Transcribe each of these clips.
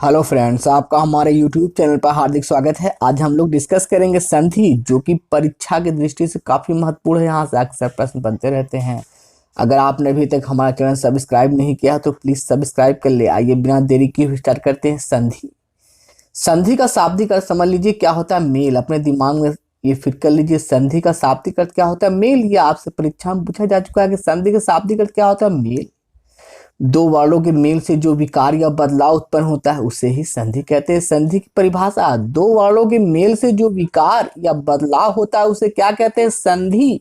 Hello friends, आपका हमारे YouTube channel पर हार्दिक स्वागत है। आज हम लोग डिस्कस करेंगे संधि, जो कि परीक्षा की दृष्टि से काफ़ी महत्वपूर्ण है। यहाँ से अक्सर प्रश्न बनते रहते हैं। अगर आपने अभी तक हमारा चैनल सब्सक्राइब नहीं किया तो प्लीज़ सब्सक्राइब कर ले। आइए बिना देरी किए हुए स्टार्ट करते हैं। संधि संधि का शाब्दिक अर्थ समझ लीजिए क्या होता है। मेल। अपने दिमाग में ये फिट कर लीजिए, संधि का शाब्दिक अर्थ क्या होता है। मेल। ये आपसे परीक्षा में पूछा जा चुका है कि संधि का शाब्दिक अर्थ क्या होता है। मेल। दो वर्णों के मेल से जो विकार या बदलाव उत्पन्न होता है उसे ही संधि कहते हैं। संधि की परिभाषा: दो वर्णों के मेल से जो विकार या बदलाव होता है उसे क्या कहते हैं। संधि।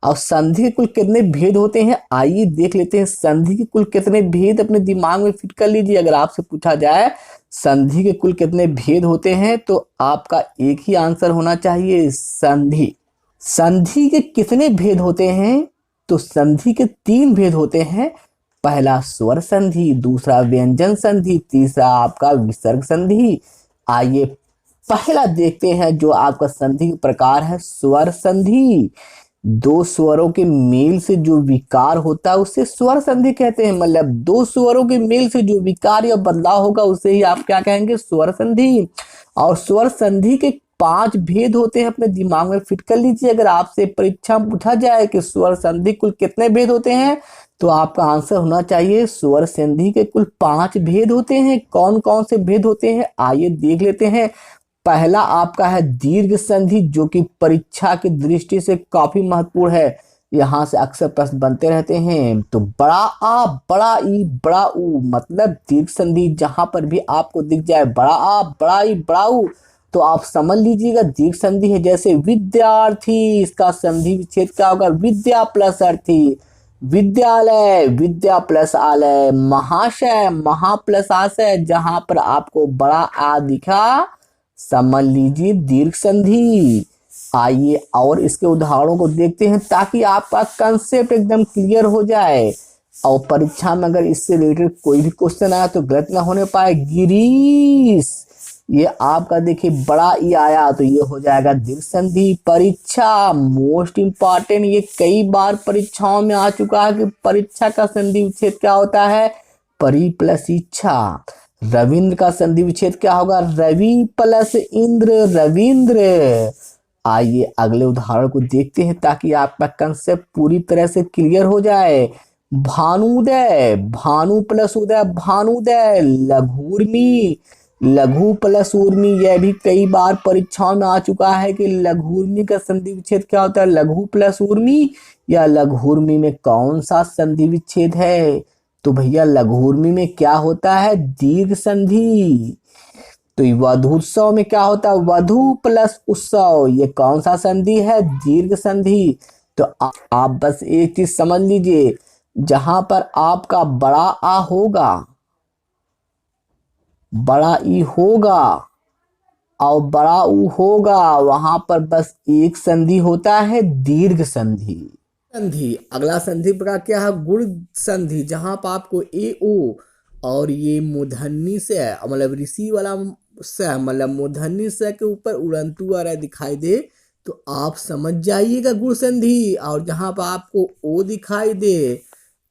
और संधि के कुल कितने भेद होते हैं, आइए देख लेते हैं। संधि के कुल कितने भेद अपने दिमाग में फिट कर लीजिए। अगर आपसे पूछा जाए संधि के कुल कितने भेद होते हैं तो आपका एक ही आंसर होना चाहिए, संधि। संधि के कितने भेद होते हैं तो संधि के तीन भेद होते हैं। पहला स्वर संधि, दूसरा व्यंजन संधि, तीसरा आपका विसर्ग संधि। आइए पहला देखते हैं जो आपका संधि का प्रकार है, स्वर संधि। दो स्वरों के मेल से जो विकार होता है उसे स्वर संधि कहते हैं। मतलब दो स्वरों के मेल से जो विकार या बदलाव होगा उसे ही आप क्या कहेंगे, स्वर संधि। और स्वर संधि के पांच भेद होते हैं, अपने दिमाग में फिट कर लीजिए। अगर आपसे परीक्षा में पूछा जाए कि स्वर संधि कुल कितने भेद होते हैं तो आपका आंसर होना चाहिए स्वर संधि के कुल पांच भेद होते हैं। कौन कौन से भेद होते हैं आइए देख लेते हैं। पहला आपका है दीर्घ संधि, जो कि परीक्षा की दृष्टि से काफी महत्वपूर्ण है। यहाँ से अक्सर प्रश्न बनते रहते हैं। तो बड़ा आ, बड़ा ई, बड़ा ऊ, मतलब दीर्घ संधि। जहां पर भी आपको दिख जाए बड़ा आ, बड़ा ई, बड़ा ऊ, तो आप समझ लीजिएगा दीर्घ संधि है। जैसे विद्यार्थी, इसका संधि विच्छेद क्या होगा, विद्या प्लस अर्थी। विद्यालय, विद्या प्लस आलय। महाशय, महा प्लस आशय। जहां पर आपको बड़ा आ दिखा समझ लीजिए दीर्घ संधि। आइए और इसके उदाहरणों को देखते हैं ताकि आपका कंसेप्ट एकदम क्लियर हो जाए और परीक्षा में अगर इससे रिलेटेड कोई भी क्वेश्चन आया तो गलत ना होने पाए। गिरीश, ये आपका देखिए बड़ा ई आया तो ये हो जाएगा दीर्घ संधि। परीक्षा, मोस्ट इंपॉर्टेंट, ये कई बार परीक्षाओं में आ चुका है कि परीक्षा का संधि विच्छेद क्या होता है, परि प्लस इच्छा। रविंद्र का संधि विच्छेद क्या होगा, रवि प्लस इंद्र, रविंद्र। आइए अगले उदाहरण को देखते हैं ताकि आपका कंसेप्ट पूरी तरह से क्लियर हो जाए। भानुदय, भानु प्लस उदय, भानुदय। लघुर्मी, लघु प्लस उर्मी, यह भी कई बार परीक्षाओं में आ चुका है कि लघुर्मी का संधि विच्छेद क्या होता है, लघु प्लस उर्मी। या लघुर्मी में कौन सा संधि विच्छेद है, तो भैया लघुर्मी में क्या होता है, दीर्घ संधि। तो वधुत्सव में क्या होता है, वधु प्लस उत्सव, ये कौन सा संधि है, दीर्घ संधि। तो आप बस एक चीज समझ लीजिए, जहां पर आपका बड़ा आ होगा, बड़ा ई होगा और बड़ा ऊ होगा, वहां पर बस एक संधि होता है, दीर्घ संधि। संधि, अगला संधि प्रकार क्या है, गुण संधि। जहां पर आपको ए ओ और ये मूर्धन्य से मतलब ऋषि वाला से मतलब मूर्धन्य से के ऊपर उड़ंतु आ रहा दिखाई दे तो आप समझ जाइएगा गुण संधि। और जहां पर आपको ओ दिखाई दे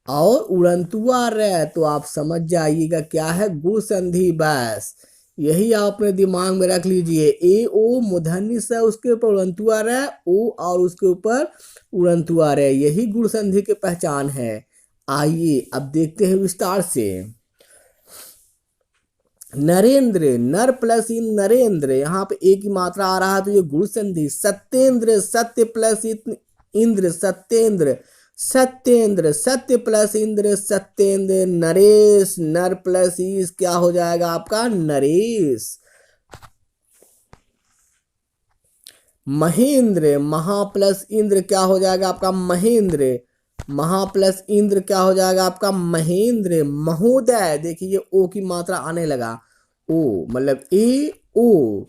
और उड़ंतु आ रहा है तो आप समझ जाइएगा क्या है, गुण संधि। बस यही आप अपने दिमाग में रख लीजिए। ए ओ मूर्धन्य से उसके ऊपर उड़ंतु आ रहा है, ओ और उसके ऊपर उड़ंतु आ रहा है, यही गुण संधि की पहचान है। आइए अब देखते हैं विस्तार से। नरेंद्र, नर प्लस इन नरेंद्र, यहाँ पे एक ही मात्रा आ रहा है तो ये गुण संधि। सत्येंद्र, सत्य प्लस इंद्र, सत्येंद्र। सत्येंद्र, सत्य प्लस इंद्र, सत्येंद्र। नरेश, नर प्लस ईस, क्या हो जाएगा आपका, नरेश। महेंद्र, महा प्लस इंद्र, क्या हो जाएगा आपका, महेंद्र। महा प्लस इंद्र क्या हो जाएगा आपका, महेंद्र। महोदय, देखिए ये ओ की मात्रा आने लगा, ओ मतलब ए ओ।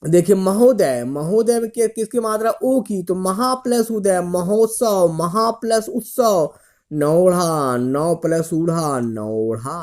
देखिए महोदय, महोदय में किसकी मात्रा, ओ की, तो महा प्लस उदय, महोत्सव। महा प्लस उत्सव, नौढ़ा। नौ प्लस ऊढ़ा, नौढ़ा।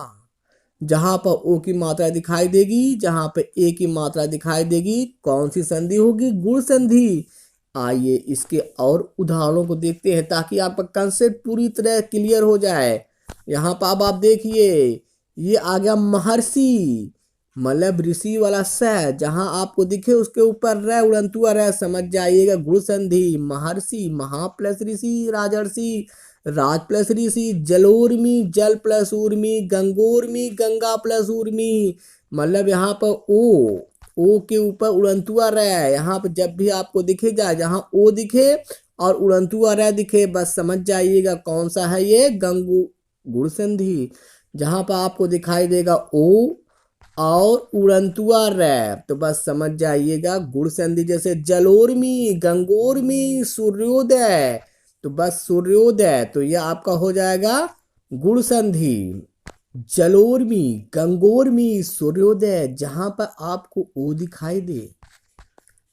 जहां पर ओ की मात्रा दिखाई देगी, जहां पर ए की मात्रा दिखाई देगी, कौन सी संधि होगी, गुण संधि। आइए इसके और उदाहरणों को देखते हैं ताकि आपका कंसेप्ट पूरी तरह क्लियर हो जाए। यहाँ पर अब आप देखिए, ये आ गया महर्षि, मतलब ऋषि वाला स, जहां आपको दिखे उसके ऊपर रे उड़ंतुआ रे, समझ जाइएगा गुण संधि। महर्षि, महा प्लस ऋषि, राजर्षि, राज प्लस ऋषि, जलोर्मी, जल प्लस उर्मी, गंगोर्मी, गंगा प्लस उर्मी, मतलब यहाँ पर ओ के ऊपर उड़ंतुआ रे। यहाँ पर जब भी आपको दिखेगा, जहां ओ दिखे और उड़ंतुआ रे दिखे, बस समझ जाइएगा कौन सा है ये, गंगू गुण संधि। जहां पर आपको दिखाई देगा ओ और उड़ंतुआ रे, तो बस समझ जाइएगा गुण संधि। जैसे जलोर्मी, गंगोर्मी, सूर्योदय, तो बस सूर्योदय, तो यह आपका हो जाएगा गुण संधि। जलोर्मी, गंगोर्मी, सूर्योदय, जहां पर आपको ओ दिखाई दे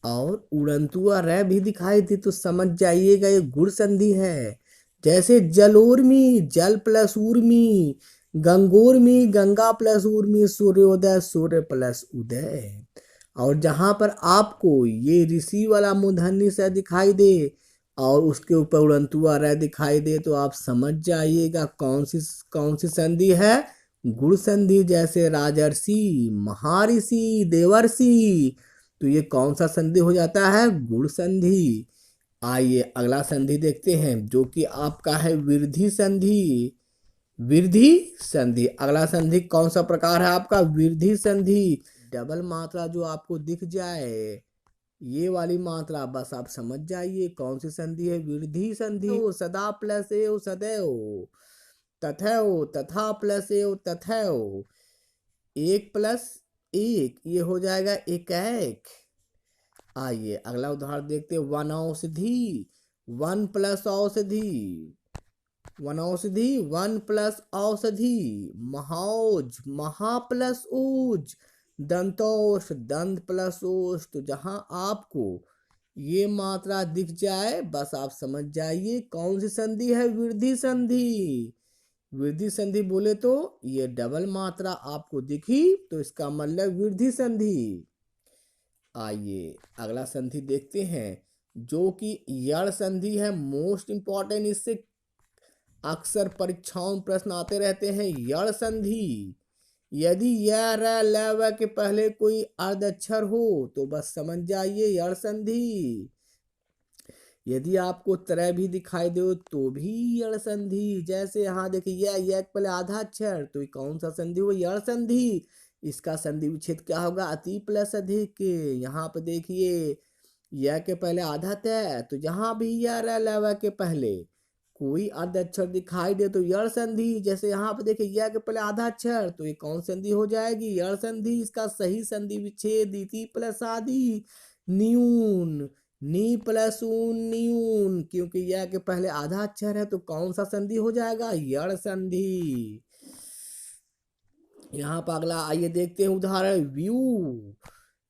और उड़ंतुआ रे भी दिखाई दे, तो समझ जाइएगा ये गुण संधि है। जैसे जलोर्मी, जल प्लस उर्मी, गंगोर्मी, गंगा प्लस उर्मी, सूर्योदय, सूर्य प्लस उदय। और जहां पर आपको ये ऋषि वाला मूर्धन्य सा दिखाई दे और उसके ऊपर उड़ंतुआ रे दिखाई दे, तो आप समझ जाइएगा कौन सी संधि है, गुण संधि। जैसे राजर्षि, महर्षि, देवर्षि, तो ये कौन सा संधि हो जाता है, गुण संधि। आइए अगला संधि देखते हैं, जो कि आपका है वृद्धि संधि। वृद्धि संधि, अगला संधि कौन सा प्रकार है आपका, वृद्धि संधि। डबल मात्रा जो आपको दिख जाए, ये वाली मात्रा, बस आप समझ जाइए कौन सी संधि है, वृद्धि संधि। सदा प्लस एव सदैव, तथैव, तथा प्लस एव तथैव, एक प्लस एक, ये हो जाएगा एक एक। आइए अगला उदाहरण देखते हैं, वन औषधि, वन प्लस औषधि, वनौषधि, वन प्लस औषधि, महाौज, महा प्लस ऊज, दंतोष, दंत प्लस ओष, तो जहां आपको ये मात्रा दिख जाए, बस आप समझ जाइए कौन सी संधि है, वृद्धि संधि। वृद्धि संधि बोले तो ये डबल मात्रा आपको दिखी, तो इसका मतलब वृद्धि संधि। आइए अगला संधि देखते हैं, जो कि यड़ संधि है, मोस्ट इंपॉर्टेंट, इससे अक्सर परीक्षाओं में प्रश्न आते रहते हैं। यड़ संधि, यदि य र ल व के पहले कोई अर्ध अक्षर हो, तो बस समझ जाइए यड़ संधि। यदि आपको तरह भी दिखाई दे तो भी यड़ संधि। जैसे यहाँ देखिए यह के पहले आधा अक्षर, तो ये कौन सा संधि हुआ, यड़ संधि। इसका संधि विच्छेद क्या होगा, अति प्लस अधिक। यहाँ पे देखिए यह के पहले आधा तय, तो जहां भी य र ल व के पहले कोई अर्ध अक्षर दिखाई दे तो यड़ संधि। जैसे यहाँ पे देखिए यह के पहले आधा अक्षर, तो ये कौन संधि हो जाएगी, यड़ संधि। इसका सही संधि विच्छेद इति प्लस आदि, न्यून, नी प्लस ऊन, न्यून, क्योंकि यह के पहले आधा अक्षर है, तो कौन सा संधि हो जाएगा, यड़ संधि। यहाँ पर अगला आइए देखते हैं उदाहरण, व्यू।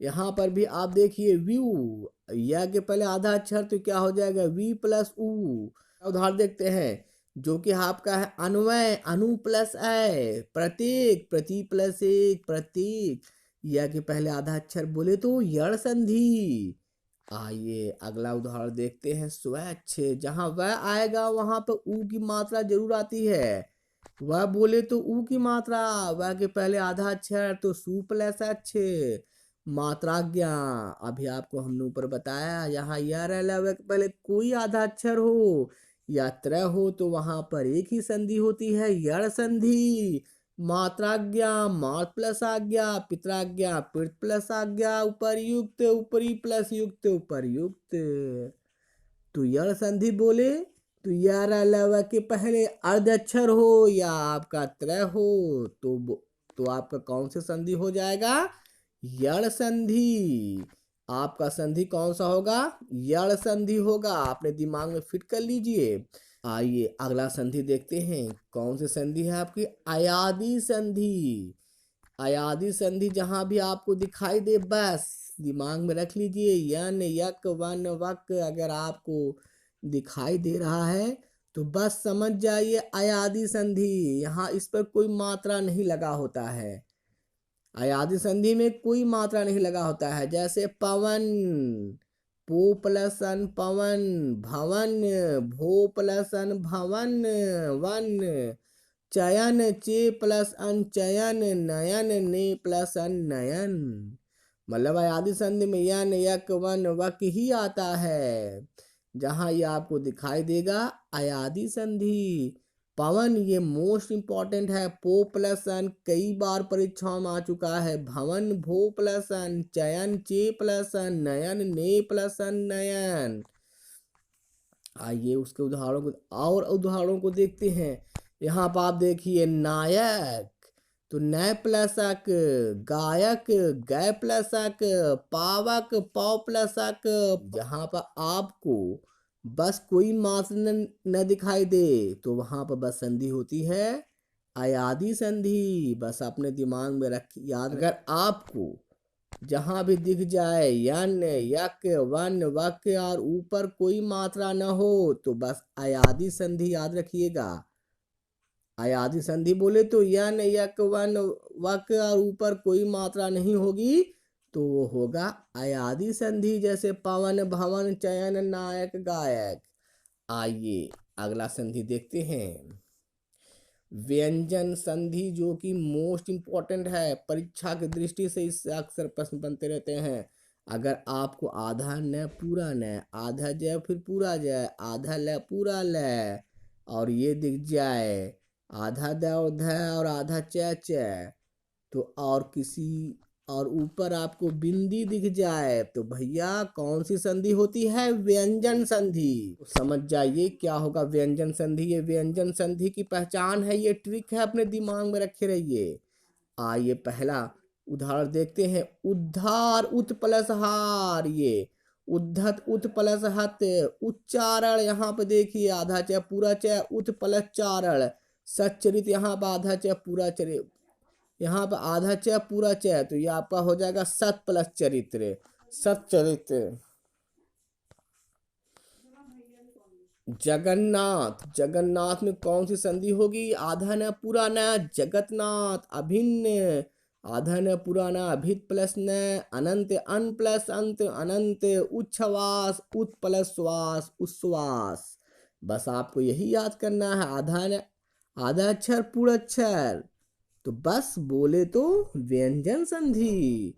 यहाँ पर भी आप देखिए व्यू, यह के पहले आधा अक्षर, तो क्या हो जाएगा, वी प्लस ऊ। उदाहरण देखते हैं, जो कि आपका है अन्वय, अनु प्लस अय, प्रत्येक, प्रति प्लस एक, प्रत्येक, यह के पहले आधा अक्षर बोले तो यड़ संधि। आइए अगला उदाहरण देखते हैं, स्वच्छ। जहां वह आएगा वहां पर ऊ की मात्रा जरूर आती है। वह बोले तो ऊ की मात्रा, वह के पहले आधा अक्षर, तो सु प्लस अच्छ। मात्राज्ञा, अभी आपको हमने ऊपर बताया, यहाँ यह रह के पहले कोई आधा अक्षर हो या त्रय हो, तो वहां पर एक ही संधि होती है, यड़ संधि। मात्राज्ञा, मात प्लस आज्ञा, पित्राज्ञा, पित प्लस आज्ञा, उपर्युक्त, ऊपरी प्लस युक्त, उपर्युक्त। तो यड़ संधि बोले तो यार अलावा के पहले अर्ध अक्षर हो या आपका त्रय हो, तो आपका कौन सा संधि हो जाएगा, यड़ संधि। आपका संधि कौन सा होगा, यड़ संधि होगा। आपने दिमाग में फिट कर लीजिए। आइए अगला संधि देखते हैं, कौन सी संधि है आपकी, अयादि संधि। अयादि संधि जहां भी आपको दिखाई दे, बस दिमाग में रख लीजिए, यन, यक, वन, वक अगर आपको दिखाई दे रहा है, तो बस समझ जाइए अयादि संधि। यहाँ इस पर कोई मात्रा नहीं लगा होता है, अयादि संधि में कोई मात्रा नहीं लगा होता है। जैसे पवन, पो प्लस अन पवन, भवन, भो प्लस अन भवन, वन, चयन, चे प्लस अन चयन, नयन, ने प्लस अन नयन। मतलब अयादी संधि में यन, यक, वन, वक ही आता है। जहां ये आपको दिखाई देगा अयादी संधि। पवन ये मोस्ट इंपॉर्टेंट है। पो प्लस अन कई बार परीक्षाओं में आ चुका है। भवन, भो प्लस अन, चयन, चे प्लस अन, नयन, ने प्लस अन नयन। आइए उसके उदाहरणों को देखते हैं। यहाँ पर आप देखिए नायक, तो नय प्लस अक, गायक, गय प्लस अक, पावक, पौ प्लस अक। जहाँ पर आपको बस कोई मात्रा न दिखाई दे तो वहां पर बस संधि होती है अयादी संधि। बस अपने दिमाग में याद। अगर आपको जहां भी दिख जाए यन, यक, वन, वक और ऊपर कोई मात्रा न हो तो बस अयादी संधि याद रखिएगा। अयादी संधि बोले तो यन, यक, वन, वक और ऊपर कोई मात्रा नहीं होगी तो वो होगा अयादी संधि। जैसे पवन, भवन, चयन, नायक, गायक। आइए अगला संधि देखते हैं। व्यंजन संधि जो कि मोस्ट इंपॉर्टेंट है परीक्षा की दृष्टि से, इससे अक्सर प्रश्न बनते रहते हैं। अगर आपको आधा न पूरा न, आधा जय फिर पूरा जय, आधा ल पूरा ल और ये दिख जाए आधा द और ध और आधा च च, तो और किसी और ऊपर आपको बिंदी दिख जाए तो भैया कौन सी संधि होती है? व्यंजन संधि। तो समझ जाइए क्या होगा व्यंजन संधि। ये व्यंजन संधि की पहचान है, ये ट्रिक है, अपने दिमाग में रखे रहिए। आइए पहला उदाहरण देखते हैं। उद्धार, उत प्लस हार, ये उद्धत, उत प्लस हत। उच्चारण यहाँ पे देखिए आधा च पूरा च, उत प्लस चारण। सच्चरित यहाँ पे आधा च पूरा चरित, यहाँ पर आधा च पूरा च, तो ये आपका हो जाएगा सत प्लस चरित्र, सच्चरित्र। जगन्नाथ, जगन्नाथ में कौन सी संधि होगी? आधा न पूरा न, जगतनाथ। अभिन्न, आधा न पूरा न, अभित प्लस न। अनंत, अन प्लस अंत, अनंत। उच्छ्वास, उत प्लस श्वास, उच्छ्वास। बस आपको यही याद करना है। आधा अक्षर पूरा अक्षर, तो बस बोले तो व्यंजन संधि।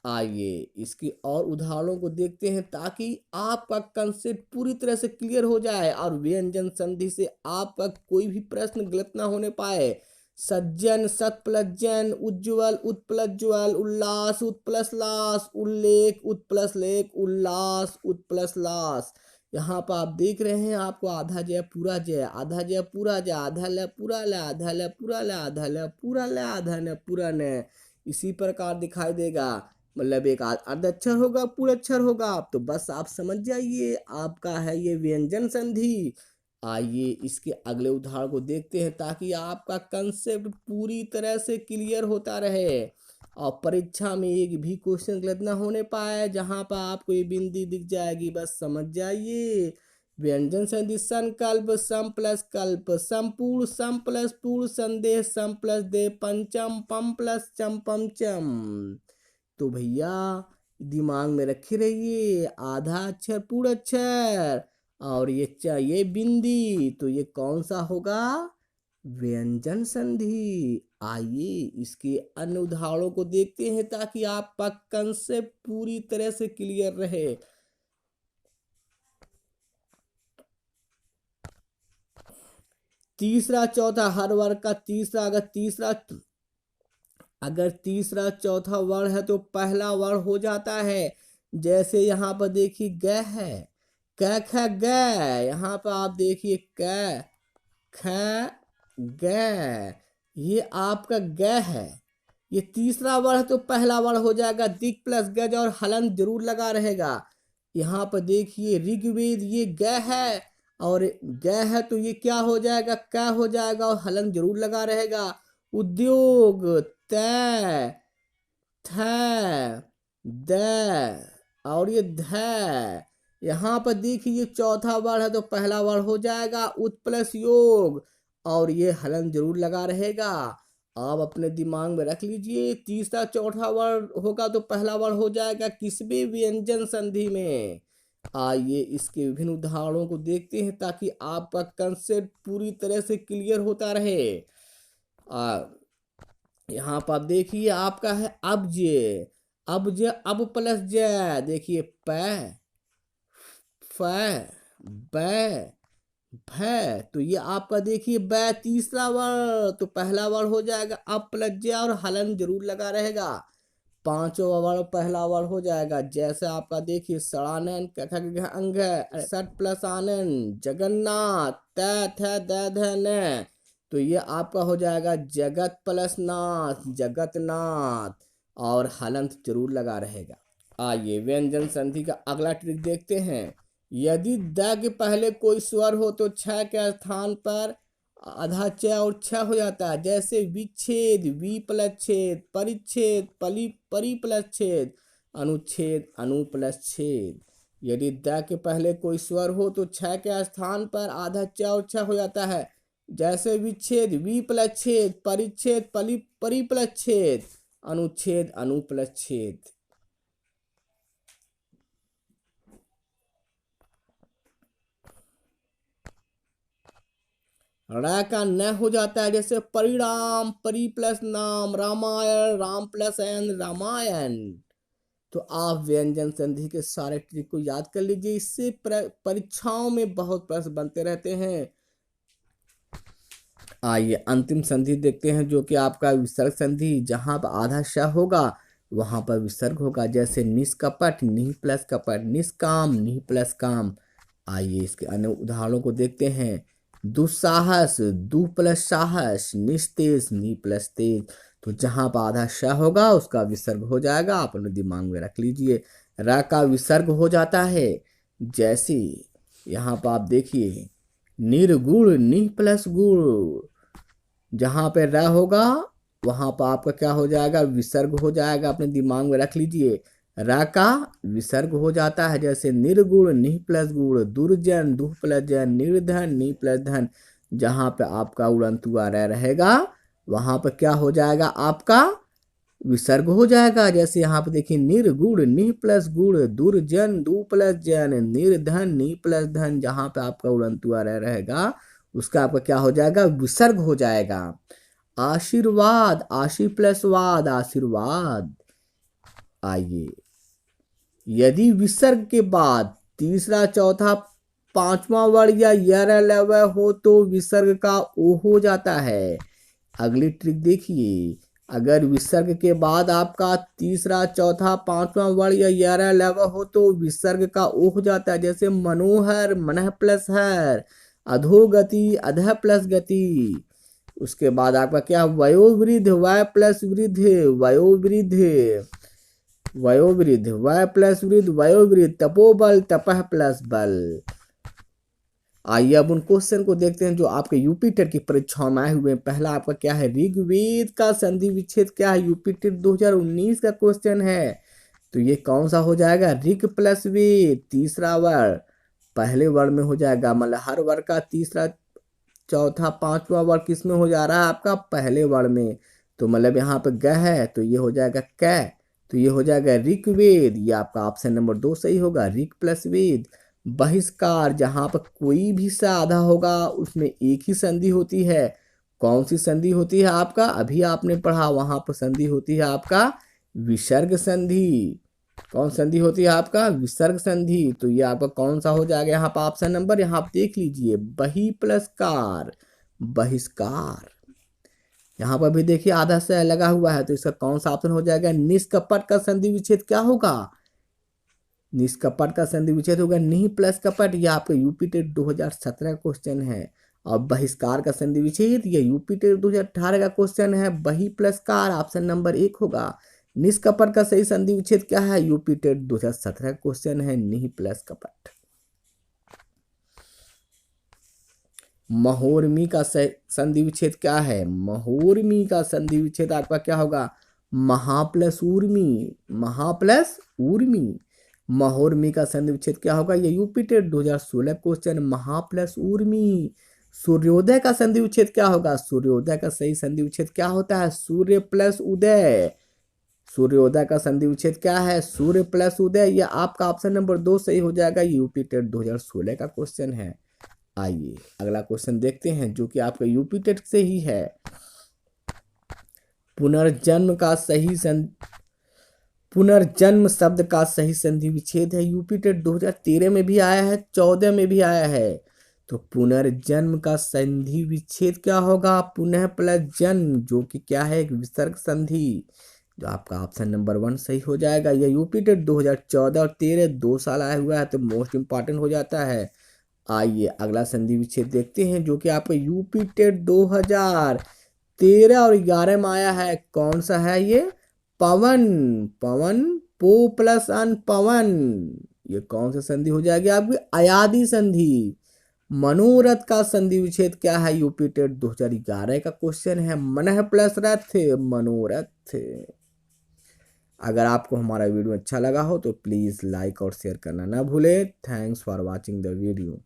आइए इसके और उदाहरणों को देखते हैं ताकि आपका कंसेप्ट पूरी तरह से क्लियर हो जाए और व्यंजन संधि से आपका कोई भी प्रश्न गलत ना होने पाए। सज्जन, सत प्लस जन। उज्ज्वल, उत प्लस ज्वल। उल्लास, उत प्लस लास। उल्लेख, उत प्लस लेख। उल्लास, उत प्लस लास। यहाँ पर आप देख रहे हैं आपको आधा जय पूरा जय, आधा जय पूरा जय, आधा ल पूरा ल, आधा ल पूरा ल, आधा ल पूरा ल, आधा न पूरा न। इसी प्रकार दिखाई देगा। मतलब एक अर्ध अक्षर होगा, पूरा अक्षर होगा। तो बस आप समझ जाइए आपका है ये व्यंजन संधि। आइए इसके अगले उदाहरण को देखते हैं ताकि आपका कंसेप्ट पूरी तरह से क्लियर होता रहे और परीक्षा में एक भी क्वेश्चन गलत ना होने पाए। जहां पर आपको ये बिंदी दिख जाएगी बस समझ जाइए। व्यंजन संधि संकल्प, सम प्लस कल्प, संपूर्ण, सम प्लस पूर्ण, संदेह, सम प्लस दे, पंचम, पम प्लस चम, पम चम। तो भैया दिमाग में रखे रहिए आधा अक्षर पूर्ण अक्षर और ये चाहिए बिंदी, तो ये कौन सा होगा? व्यंजन संधि। आइए इसके अन्य उदाहरणों को देखते हैं ताकि आपका कंसेप्ट पूरी तरह से क्लियर रहे। तीसरा चौथा हर वर्ग का तीसरा, अगर तीसरा चौथा वर्ण है तो पहला वर्ण हो जाता है। जैसे यहाँ पर देखिए ग है, क ख ग। यहाँ पर आप देखिए क ख ग, ये आपका ग है। ये तीसरा वर्ण है तो पहला वर्ण हो जाएगा दिक प्लस गज और हलन जरूर लगा रहेगा। यहाँ पर देखिए ऋग्वेद, ये ग है और ग है तो ये क्या हो जाएगा? क हो जाएगा और हलन जरूर लगा रहेगा। उद्योग, त, थ, द और ये ध। यहाँ पर देखिए चौथा वर्ण है तो पहला वर्ण हो जाएगा उत प्लस योग और ये हलन जरूर लगा रहेगा। आप अपने दिमाग में रख लीजिए तीसरा चौथा वर्ण होगा तो पहला वर्ण हो जाएगा किस भी व्यंजन संधि में। आइए इसके विभिन्न उदाहरणों को देखते हैं ताकि आपका कंसेप्ट पूरी तरह से क्लियर होता रहे। यहाँ पर आप देखिए आपका है अब प्लस जे, देखिए प फ ब भै, तो ये आपका देखिए बै तीसरा वर्ड, तो पहला वर्ड हो जाएगा अब प्लस जे और हलन जरूर लगा रहेगा। पांचों वर्ड पहला वर्ड हो जाएगा। जैसे आपका देखिए सड़ानन अंग सट प्लस आनंद जगन्नाथ न, तो ये आपका हो जाएगा जगत प्लस नाथ जगतनाथ, और हलंत जरूर लगा रहेगा। आइए व्यंजन संधि का अगला ट्रिक देखते हैं। यदि द के पहले कोई स्वर हो तो छ के स्थान पर आधा च और छ हो जाता है। जैसे विच्छेद वी प्लस छेद, परिच्छेद परी प्लस छेद, अनुच्छेद अनु प्लस छेद। यदि द के पहले कोई स्वर हो तो छ के स्थान पर आधा च और छ हो जाता है। जैसे विच्छेद वी प्लस छेद, परिच्छेद परी प्लस छेद, अनुच्छेद अनु प्लस छेद। रा का न हो जाता है। जैसे परिणाम परी प्लस नाम, रामायण राम प्लस एन रामायण। तो आप व्यंजन संधि के सारे ट्रिक को याद कर लीजिए, इससे परीक्षाओं में बहुत प्रश्न बनते रहते हैं। आइए अंतिम संधि देखते हैं, जो कि आपका विसर्ग संधि। जहां पर आधा श होगा वहां पर विसर्ग होगा। जैसे निष्कपट नी प्लस कपट, निष्काम नी प्लस काम। आइए इसके अन्य उदाहरणों को देखते हैं। दुस्साहस दु प्लस साहस, निस्तेज नी प्लस तेज। तो जहां पर आधा श होगा उसका विसर्ग हो जाएगा, आप अपने दिमाग में रख लीजिए। र का विसर्ग हो जाता है। जैसे यहाँ पर आप देखिए निर्गुण नी प्लस गुण, जहां पे र होगा वहां पर आपका क्या हो जाएगा, विसर्ग हो जाएगा, अपने दिमाग में रख लीजिए। रा का विसर्ग हो जाता है। जैसे निर्गुण नी प्लस गुण, दुर्जन दुह प्लस जन, निर्धन नी प्लस धन। जहां पे आपका उड़ंतुआ रह रहेगा वहां पर क्या हो जाएगा, आपका विसर्ग हो जाएगा। जैसे यहाँ पे देखिए निर्गुण नी प्लस गुण, दुर्जन दु प्लस जन, निर्धन नी प्लस धन। जहां पे आपका उड़ंतुआ रह रहेगा उसका आपका क्या हो जाएगा, विसर्ग हो जाएगा। आशीर्वाद आशी प्लस वाद, आशीर्वाद। आइए यदि विसर्ग के बाद तीसरा चौथा पांचवा वर्ण या यर लव हो तो विसर्ग का ओ हो जाता है। अगली ट्रिक देखिए, अगर विसर्ग के बाद आपका तीसरा चौथा पांचवा वर्ण या यर लव हो तो विसर्ग का ओ हो जाता है। जैसे मनोहर मनः प्लस हर, अधोगति अधः प्लस गति। उसके बाद आपका क्या, वयोवृद्ध वय प्लस वृद्ध, वयोवृद्ध वयोवृद्ध वय प्लस वृद्ध, वयोवृद्ध तपोबल तपह प्लस बल। आइए अब उन क्वेश्चन को देखते हैं जो आपके यूपी टेट की परीक्षाओं में आए हुए हैं। पहला आपका क्या है, ऋग्वेद का संधि विच्छेद क्या है, यूपी टेट 2019 का क्वेश्चन है। तो ये कौन सा हो जाएगा, ऋग प्लस वेद, तीसरा वर्ण पहले वर्ण में हो जाएगा। मतलब हर वर्ण का तीसरा चौथा पांचवा वर्ण किस में हो जा रहा है, आपका पहले वर्ण में। तो मतलब यहाँ पे ग है तो ये हो जाएगा क, तो ये हो जाएगा ऋग्वेद। ये आपका ऑप्शन नंबर 2 सही होगा, ऋग प्लस वेद। बहिष्कार, जहां पर कोई भी सा आधा होगा उसमें एक ही संधि होती है। कौन सी संधि होती है आपका, अभी आपने पढ़ा, वहां पर संधि होती है आपका विसर्ग संधि। कौन संधि होती है आपका, विसर्ग संधि। तो ये आपका कौन सा हो जाएगा यहाँ पर ऑप्शन नंबर, यहाँ आप देख लीजिए बही प्लस कार, बहिष्कार। यहाँ पर भी देखिए आधा से लगा हुआ है, तो इसका कौन सा ऑप्शन हो जाएगा, निष्कपट का संधि विच्छेद क्या होगा, निष्कपट का संधि विच्छेद होगा नी प्लस कपट। यह आपका यूपी टेट 2017 का क्वेश्चन है। और बहिष्कार का संधि विच्छेद ये यूपी टेट 2018 का क्वेश्चन है, बही प्लस कार ऑप्शन नंबर 1 होगा। निष्कपट का सही संधि विच्छेद क्या है, यूपी टेट 2017 का क्वेश्चन है, नी प्लस कपट। महोर्मी का संधि विच्छेद क्या है, महोर्मी का संधि विच्छेद आपका क्या होगा, महा प्लस उर्मी, महा प्लस उर्मी। महोर्मी का संधि विच्छेद क्या होगा, ये यूपी टेट 2016 क्वेश्चन, महा प्लस उर्मी। सूर्योदय का संधि विच्छेद क्या होगा, सूर्योदय का सही संधि विच्छेद क्या होता है, सूर्य प्लस उदय। सूर्योदय का संधि विच्छेद क्या है, सूर्य प्लस उदय। यह आपका ऑप्शन नंबर 2 सही हो जाएगा, यूपी टेट 2016 का क्वेश्चन है। आइए अगला क्वेश्चन देखते हैं जो कि आपका यूपी टेट से ही है। पुनर्जन्म का सही पुनर्जन्म शब्द का सही संधि विच्छेद है। यूपी टेट 2013 में भी आया है, 14 में भी आया है। तो पुनर्जन्म का संधि विच्छेद क्या होगा? पुनः प्लस जन्म, जो कि क्या है? एक विसर्ग संधि। जो आपका ऑप्शन नंबर 1 सही हो जाएगा। यह यूपी टेट 2014 और 13 2 साल आया हुआ है, तो मोस्ट इंपॉर्टेंट हो जाता है। आइए अगला संधि विच्छेद देखते हैं, जो कि आपका यूपी टेट 2013 और 11 में आया है। कौन सा है ये? पवन। पवन, पो प्लस अन, पवन। ये कौन सा संधि हो जाएगी आपकी? अयादी संधि। मनोरथ का संधि विच्छेद क्या है? यूपी टेट 2011 का क्वेश्चन है। मनः प्लस रथ, मनोरथ। अगर आपको हमारा वीडियो अच्छा लगा हो तो प्लीज़ लाइक और शेयर करना ना भूले। Thanks for watching the video.